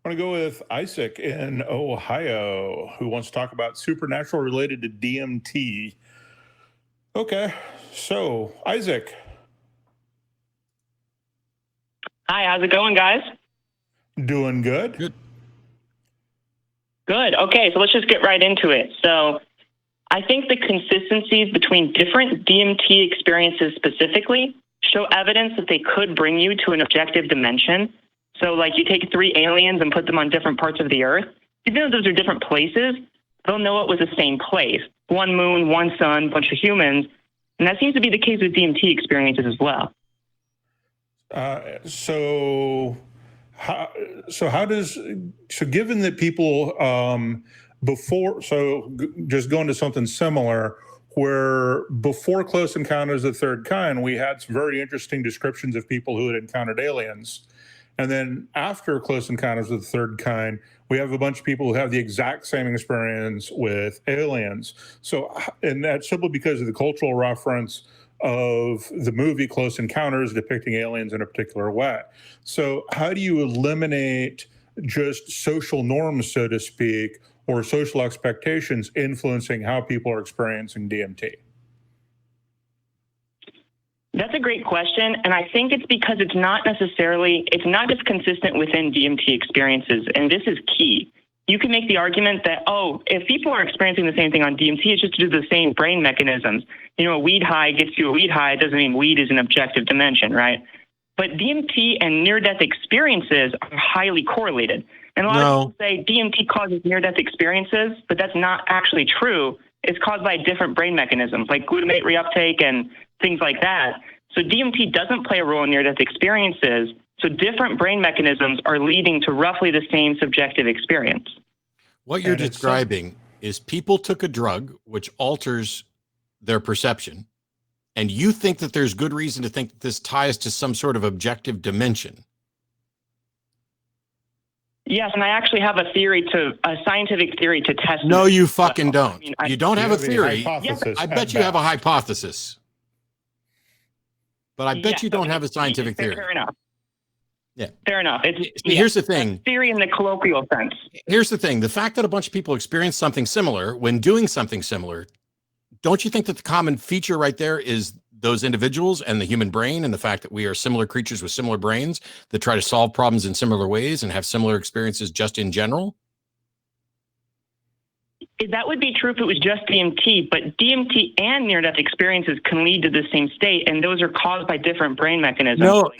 I'm going to go with Isaac in Ohio, who wants to talk about supernatural related to DMT. Okay, so Isaac. Hi, how's it going, guys? Doing good. Good. Okay, so let's just get right into it. So I think the consistencies between different DMT experiences specifically show evidence that they could bring you to an objective dimension. So like you take 3 aliens and put them on different parts of the Earth. Even though those are different places, they'll know it was the same place. One moon, one sun, bunch of humans. And that seems to be the case with DMT experiences as well. So given that people just going to something similar, where before Close Encounters of the Third Kind, we had some very interesting descriptions of people who had encountered aliens. And then after Close Encounters of the Third Kind, we have a bunch of people who have the exact same experience with aliens. So, and that's simply because of the cultural reference of the movie Close Encounters depicting aliens in a particular way. So how do you eliminate just social norms, so to speak, or social expectations influencing how people are experiencing DMT? That's a great question. And I think it's because it's not just consistent within DMT experiences. And this is key. You can make the argument that, if people are experiencing the same thing on DMT, it's just due to the same brain mechanisms. A weed high gets you a weed high. It doesn't mean weed is an objective dimension, right? But DMT and near-death experiences are highly correlated. And a lot of people say DMT causes near-death experiences, but that's not actually true. It's caused by different brain mechanisms like glutamate reuptake and things like that. So DMT doesn't play a role in near-death experiences. So different brain mechanisms are leading to roughly the same subjective experience. What you're describing is people took a drug which alters their perception, and you think that there's good reason to think that this ties to some sort of objective dimension. Yes, and I actually have a scientific theory to test. No, you fucking don't. You don't have a theory. Yes, I bet you have a hypothesis. But I bet you don't have a scientific theory. Fair enough. Yeah. Fair enough. Here's the thing. Theory in the colloquial sense. Here's the thing. The fact that a bunch of people experience something similar when doing something similar, don't you think that the common feature right there is those individuals and the human brain and the fact that we are similar creatures with similar brains that try to solve problems in similar ways and have similar experiences just in general? That would be true if it was just DMT, but DMT and near-death experiences can lead to the same state, and those are caused by different brain mechanisms. No.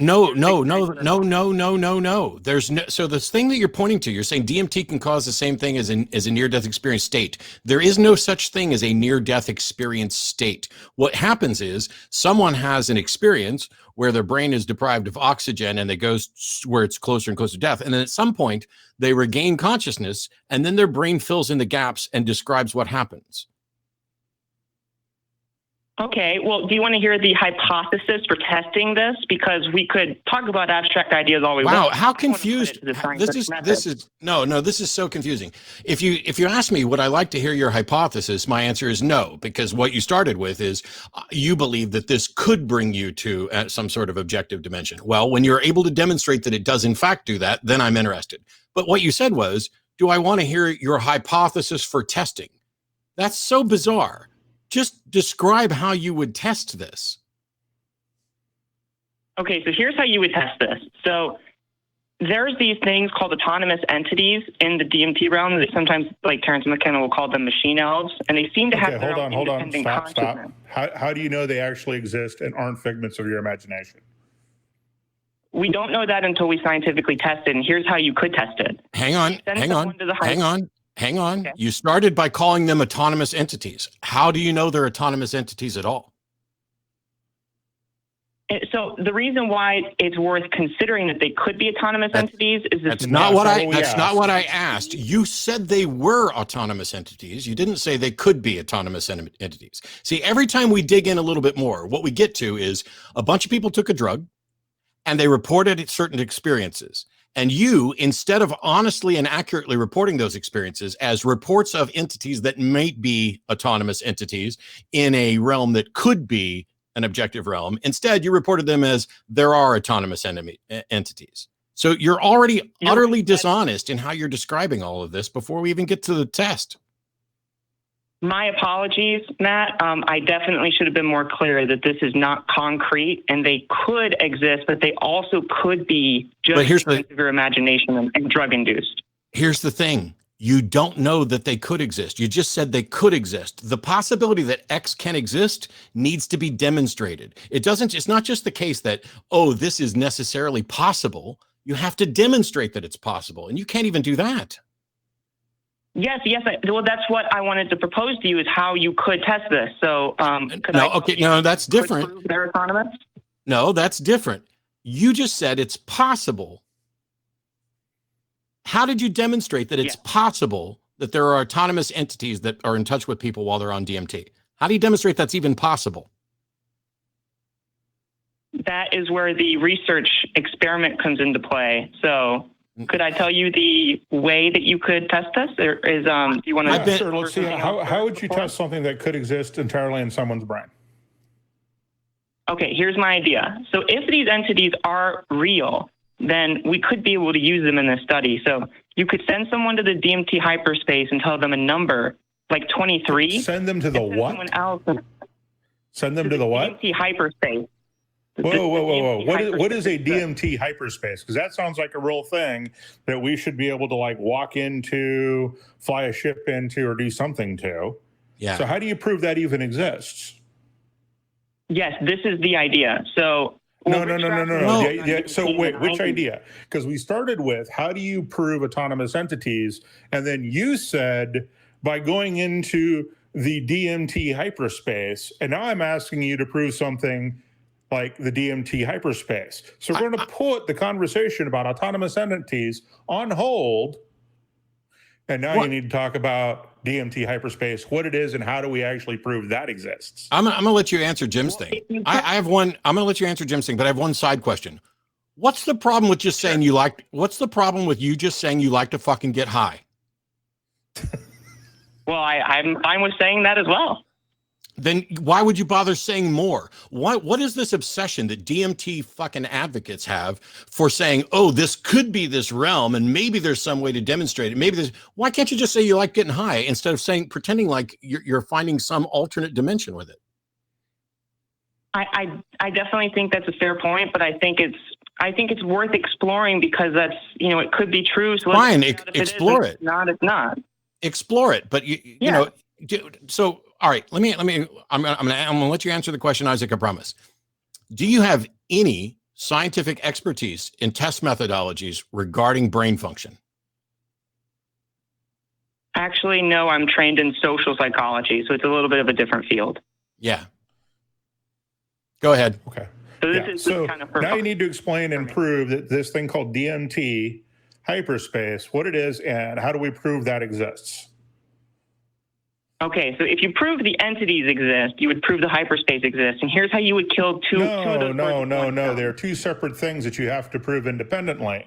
There's no. So this thing that you're pointing to, you're saying DMT can cause the same thing as a near-death experience state. There is no such thing as a near-death experience state. What happens is someone has an experience where their brain is deprived of oxygen and they go where it's closer and closer to death. And then at some point they regain consciousness and then their brain fills in the gaps and describes what happens. Okay, well, do you want to hear the hypothesis for testing this? Because we could talk about abstract ideas all we want. Wow, how confused. This is so confusing. If you ask me, would I like to hear your hypothesis? My answer is no, because what you started with is you believe that this could bring you to some sort of objective dimension. Well, when you're able to demonstrate that it does in fact do that, then I'm interested. But what you said was, do I want to hear your hypothesis for testing? That's so bizarre. Just describe how you would test this. Okay, so here's how you would test this. So there's these things called autonomous entities in the DMT realm that sometimes, like Terrence McKenna will call them machine elves, and they seem to have their own independent consciousness. How do you know they actually exist and aren't figments of your imagination? We don't know that until we scientifically test it, and here's how you could test it. Hang on. Okay. You started by calling them autonomous entities. How do you know they're autonomous entities at all? So the reason why it's worth considering that they could be autonomous entities is that's not what I asked. You said they were autonomous entities. You didn't say they could be autonomous entities. See, every time we dig in a little bit more, what we get to is a bunch of people took a drug and they reported certain experiences. And you, instead of honestly and accurately reporting those experiences as reports of entities that might be autonomous entities in a realm that could be an objective realm, instead you reported them as there are autonomous entities. So you're already utterly dishonest in how you're describing all of this before we even get to the test. My apologies, Matt. I definitely should have been more clear that this is not concrete and they could exist, but they also could be just of your imagination and drug induced. Here's the thing. You don't know that they could exist. You just said they could exist. The possibility that X can exist needs to be demonstrated. It's not just the case that, oh, this is necessarily possible. You have to demonstrate that it's possible, and you can't even do that. Yes. Well, that's what I wanted to propose to you is how you could test this. So, that's different. They're autonomous? No, that's different. You just said it's possible. How did you demonstrate that it's possible that there are autonomous entities that are in touch with people while they're on DMT? How do you demonstrate that's even possible? That is where the research experiment comes into play. So could I tell you the way that you could test this? Or do you want to? Sure. Let's see. How would you test something that could exist entirely in someone's brain? Okay, here's my idea. So if these entities are real, then we could be able to use them in this study. So you could send someone to the DMT hyperspace and tell them a number like 23. Send them to the what? Send them to the what? DMT hyperspace. Whoa. What is a DMT hyperspace? Because that sounds like a real thing that we should be able to like walk into, fly a ship into, or do something to. Yeah. So how do you prove that even exists? Yes, this is the idea. So No. So wait, which idea? Because we started with how do you prove autonomous entities? And then you said by going into the DMT hyperspace. And now I'm asking you to prove something like the DMT hyperspace. So we're going to put the conversation about autonomous entities on hold. And now you need to talk about DMT hyperspace, what it is, and how do we actually prove that exists? I'm going to let you answer Jim's thing. I have one. I'm going to let you answer Jim's thing, but I have one side question. What's the problem with just saying what's the problem with you just saying you like to fucking get high? Well, I'm fine with saying that as well. Then why would you bother saying more? What is this obsession that DMT fucking advocates have for saying, oh, this could be this realm and maybe there's some way to demonstrate it. Why can't you just say you like getting high instead of pretending like you're finding some alternate dimension with it? I definitely think that's a fair point, but I think it's worth exploring because that's, it could be true. So fine, explore it. It's not. Explore it, but you know, so all right, I'm gonna let you answer the question, Isaac, I promise. Do you have any scientific expertise in test methodologies regarding brain function? Actually, no, I'm trained in social psychology, so it's a little bit of a different field. Yeah. Go ahead. Okay. So this is kind of now you need to explain and prove that this thing called DMT hyperspace, what it is, and how do we prove that exists? Okay, so if you prove the entities exist, you would prove the hyperspace exists, and here's how you would kill two of those. No. There are two separate things that you have to prove independently.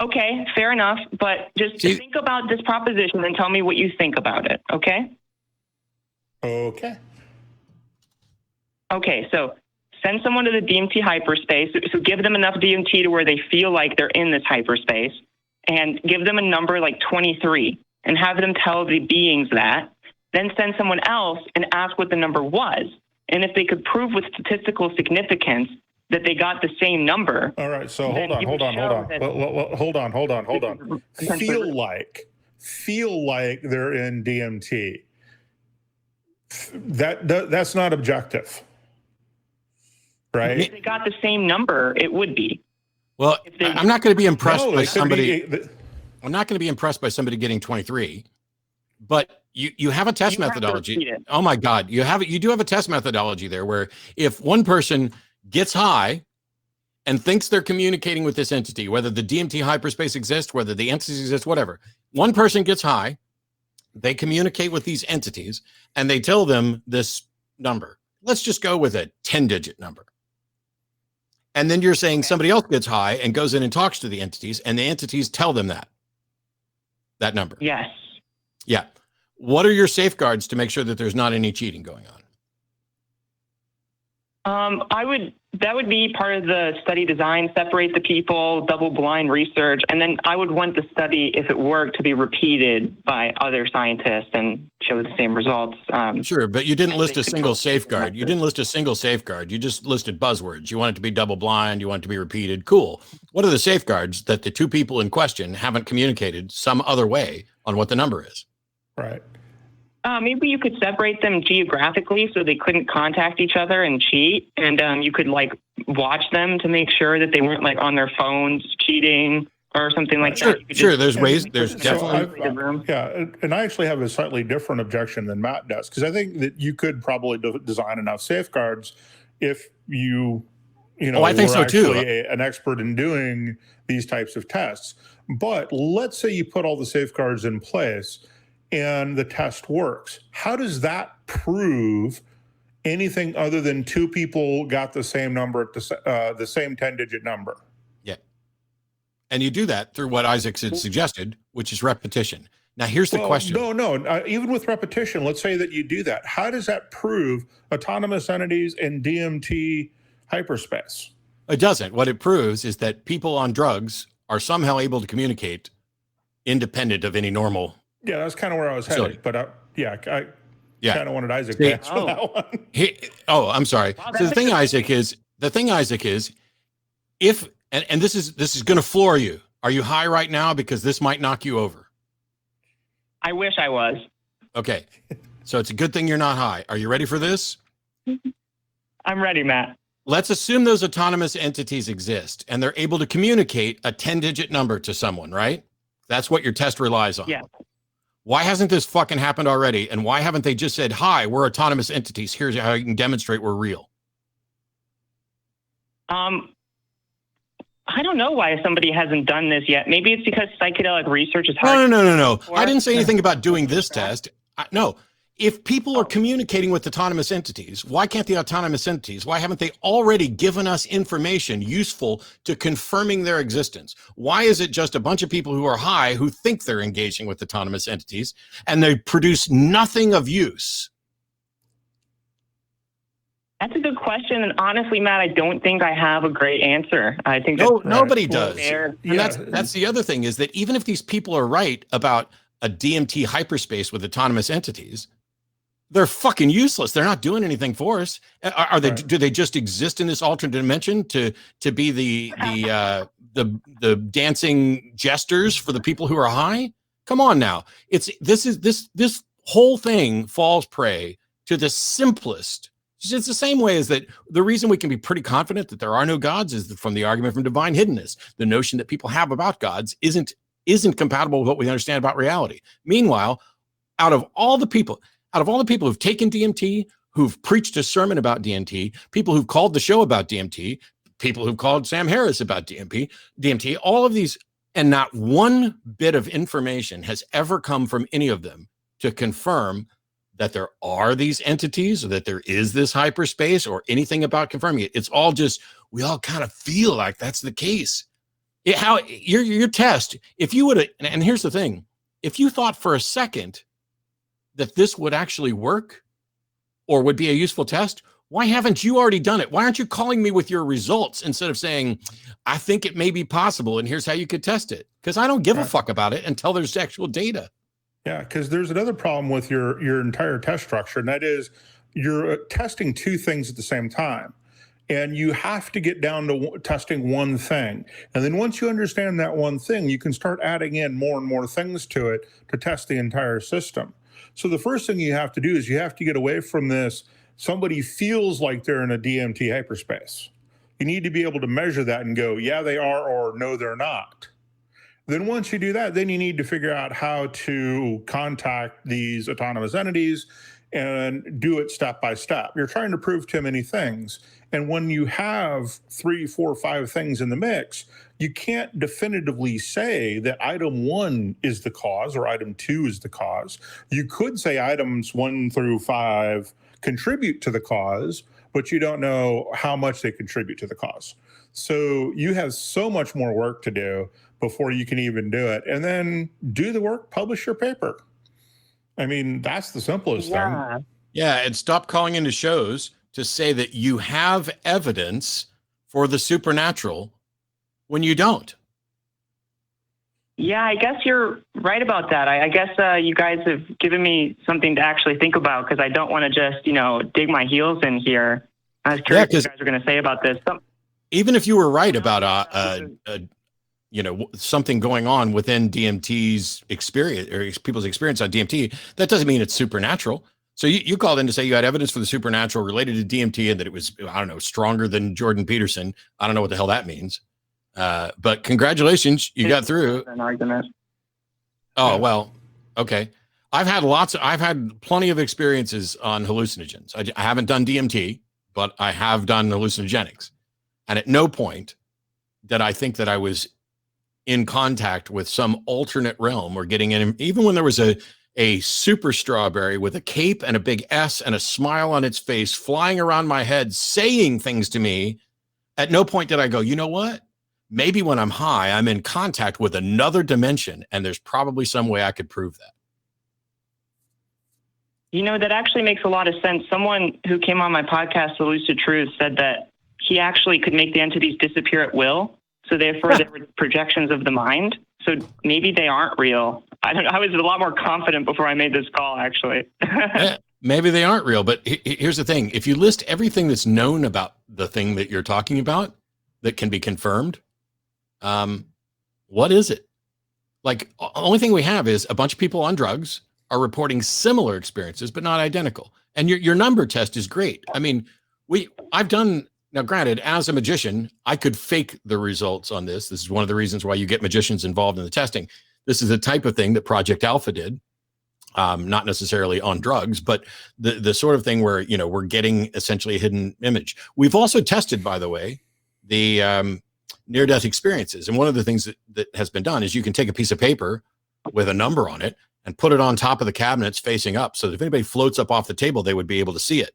Okay, fair enough, but just think about this proposition and tell me what you think about it, okay? Okay, so send someone to the DMT hyperspace, so give them enough DMT to where they feel like they're in this hyperspace, and give them a number like 23. And have them tell the beings that, then send someone else and ask what the number was. And if they could prove with statistical significance that they got the same number. All right, so hold on. Feel like they're in DMT. That's not objective, right? If they got the same number, it would be. Well, I'm not going to be impressed by somebody. I'm not going to be impressed by somebody getting 23, but you have a test methodology. Oh my God. You do have a test methodology there where if one person gets high and thinks they're communicating with this entity, whether the DMT hyperspace exists, whether the entities exist, whatever, one person gets high, they communicate with these entities and they tell them this number. Let's just go with a 10-digit number. And then you're saying somebody else gets high and goes in and talks to the entities and the entities tell them that number. Yes. Yeah. What are your safeguards to make sure that there's not any cheating going on? That would be part of the study design, separate the people, double-blind research, and then I would want the study, if it worked, to be repeated by other scientists and show the same results. Sure, but you didn't list a single safeguard. You didn't list a single safeguard. You just listed buzzwords. You want it to be double-blind. You want it to be repeated. Cool. What are the safeguards that the two people in question haven't communicated some other way on what the number is? Right. Maybe you could separate them geographically so they couldn't contact each other and cheat. And you could like watch them to make sure that they weren't like on their phones cheating or something like that. Sure. There's ways. There's definitely. Yeah. And I actually have a slightly different objection than Matt does, because I think that you could probably design enough safeguards if you I think so too. An expert in doing these types of tests. But let's say you put all the safeguards in place and the test works. How does that prove anything other than two people got the same number at the same 10-digit number? Yeah. And you do that through what Isaac had suggested, which is repetition. Now, here's the question. No. Even with repetition, let's say that you do that. How does that prove autonomous entities in DMT hyperspace? It doesn't. What it proves is that people on drugs are somehow able to communicate independent of any normal. Yeah, that's kind of where I was headed. But I kind of wanted Isaac to answer that one. I'm sorry. So the thing, Isaac, is if and this is going to floor you. Are you high right now? Because this might knock you over. I wish I was. Okay, so it's a good thing you're not high. Are you ready for this? I'm ready, Matt. Let's assume those autonomous entities exist and they're able to communicate a 10-digit number to someone, right? That's what your test relies on. Yeah. Why hasn't this fucking happened already? And why haven't they just said, hi, we're autonomous entities. Here's how you can demonstrate we're real. I don't know why somebody hasn't done this yet. Maybe it's because psychedelic research is hard. No. I didn't say anything about doing this test. No. If people are communicating with autonomous entities, why can't the autonomous entities, why haven't they already given us information useful to confirming their existence? Why is it just a bunch of people who are high who think they're engaging with autonomous entities and they produce nothing of use? That's a good question. And honestly, Matt, I don't think I have a great answer. I think nobody does. And that's the other thing, is that even if these people are right about a DMT hyperspace with autonomous entities, they're fucking useless. They're not doing anything for us. Are they? Do they just exist in this alternate dimension to be the dancing jesters for the people who are high? Come on now. This whole thing falls prey to the simplest. It's the same way as that the reason we can be pretty confident that there are no gods is from the argument from divine hiddenness. The notion that people have about gods isn't compatible with what we understand about reality. Meanwhile, out of all the people who've taken DMT, who've preached a sermon about DMT, people who've called the show about DMT, people who've called Sam Harris about DMT, all of these, and not one bit of information has ever come from any of them to confirm that there are these entities or that there is this hyperspace or anything about confirming it. It's all just, we all kind of feel like that's the case. Your test, if you would have, and here's the thing, if you thought for a second that this would actually work or would be a useful test, why haven't you already done it? Why aren't you calling me with your results instead of saying, I think it may be possible and here's how you could test it? Because I don't give a fuck about it until there's actual data. Yeah, because there's another problem with your entire test structure, and that is you're testing two things at the same time. And you have to get down to testing one thing. And then once you understand that one thing, you can start adding in more and more things to it to test the entire system. So the first thing you have to do is you have to get away from this, somebody feels like they're in a DMT hyperspace. You need to be able to measure that and go, yeah, they are, or no, they're not. Then once you do that, then you need to figure out how to contact these autonomous entities and do it step by step. You're trying to prove too many things. And when you have 3, 4, 5 things in the mix, you can't definitively say that item 1 is the cause or item 2 is the cause. You could say items 1 through 5 contribute to the cause, but you don't know how much they contribute to the cause. So you have so much more work to do before you can even do it. And then do the work, publish your paper. I mean, that's the simplest thing. Yeah, and stop calling into shows to say that you have evidence for the supernatural when you don't? Yeah, I guess you're right about that. I guess you guys have given me something to actually think about, because I don't want to just, dig my heels in here. I was curious what you guys were going to say about this. Even if you were right about something going on within DMT's experience or people's experience on DMT, that doesn't mean it's supernatural. So you called in to say you had evidence for the supernatural related to DMT and that it was, I don't know, stronger than Jordan Peterson. I don't know what the hell that means. But congratulations, you got through. An argument. Oh, well, okay. I've had plenty of experiences on hallucinogens. I haven't done DMT, but I have done hallucinogenics. And at no point did I think that I was in contact with some alternate realm or getting in, even when there was a super strawberry with a cape and a big S and a smile on its face flying around my head, saying things to me. At no point did I go, you know what? Maybe when I'm high, I'm in contact with another dimension, and there's probably some way I could prove that. That actually makes a lot of sense. Someone who came on my podcast, The Lucid Truth, said that he actually could make the entities disappear at will. So therefore, they were projections of the mind. So maybe they aren't real. I don't know. I was a lot more confident before I made this call, actually. Maybe they aren't real. But here's the thing. If you list everything that's known about the thing that you're talking about that can be confirmed, what is it? Like, the only thing we have is a bunch of people on drugs are reporting similar experiences, but not identical. And your number test is great. I mean, I've done, now granted, as a magician, I could fake the results on this. This is one of the reasons why you get magicians involved in the testing. This is the type of thing that Project Alpha did. Not necessarily on drugs, but the sort of thing where, we're getting essentially a hidden image. We've also tested, by the way, the near-death experiences. And one of the things that has been done is you can take a piece of paper with a number on it and put it on top of the cabinets facing up, so that if anybody floats up off the table, they would be able to see it.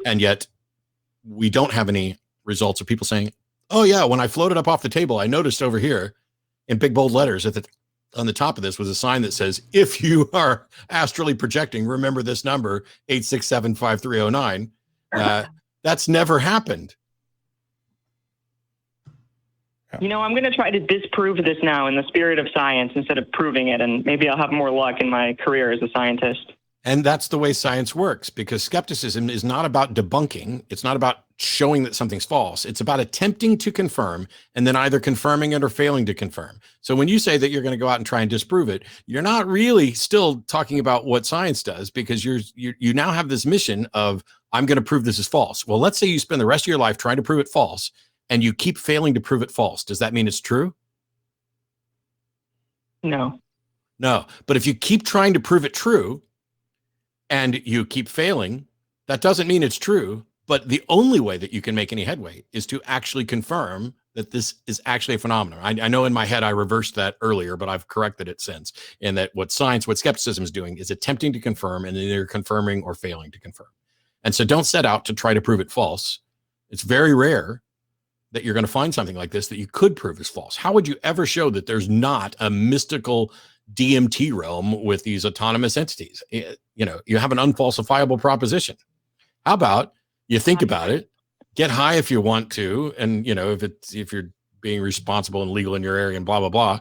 And yet we don't have any results of people saying, oh yeah, when I floated up off the table, I noticed over here in big bold letters on the top of this was a sign that says, if you are astrally projecting, remember this number, 867-5309. That's never happened. I'm going to try to disprove this now in the spirit of science instead of proving it, and maybe I'll have more luck in my career as a scientist. And that's the way science works, because skepticism is not about debunking. It's not about showing that something's false. It's about attempting to confirm and then either confirming it or failing to confirm. So when you say that you're going to go out and try and disprove it, you're not really still talking about what science does, because you now have this mission of, I'm going to prove this is false. Well, let's say you spend the rest of your life trying to prove it false, and you keep failing to prove it false. Does that mean it's true? No. No. But if you keep trying to prove it true and you keep failing, that doesn't mean it's true. But the only way that you can make any headway is to actually confirm that this is actually a phenomenon. I know in my head I reversed that earlier, but I've corrected it since. And that what skepticism is doing is attempting to confirm and either confirming or failing to confirm. And so don't set out to try to prove it false. It's very rare that you're going to find something like this that you could prove is false. How would you ever show that there's not a mystical DMT realm with these autonomous entities? You have an unfalsifiable proposition. How about you think about it, get high if you want to, and if you're being responsible and legal in your area and blah blah blah,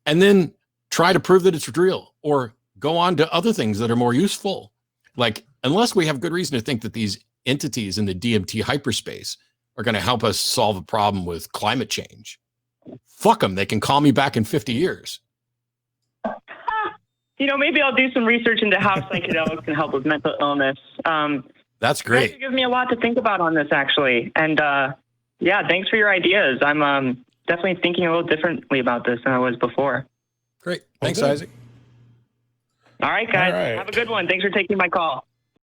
and then try to prove that it's real, or go on to other things that are more useful. Like, unless we have good reason to think that these entities in the DMT hyperspace are going to help us solve a problem with climate change, fuck them. They can call me back in 50 years. Maybe I'll do some research into how psychedelics can help with mental illness. That's great. It gives me a lot to think about on this, actually. And thanks for your ideas. I'm definitely thinking a little differently about this than I was before. Great. Thanks, Isaac. All right, guys. Have a good one. Thanks for taking my call.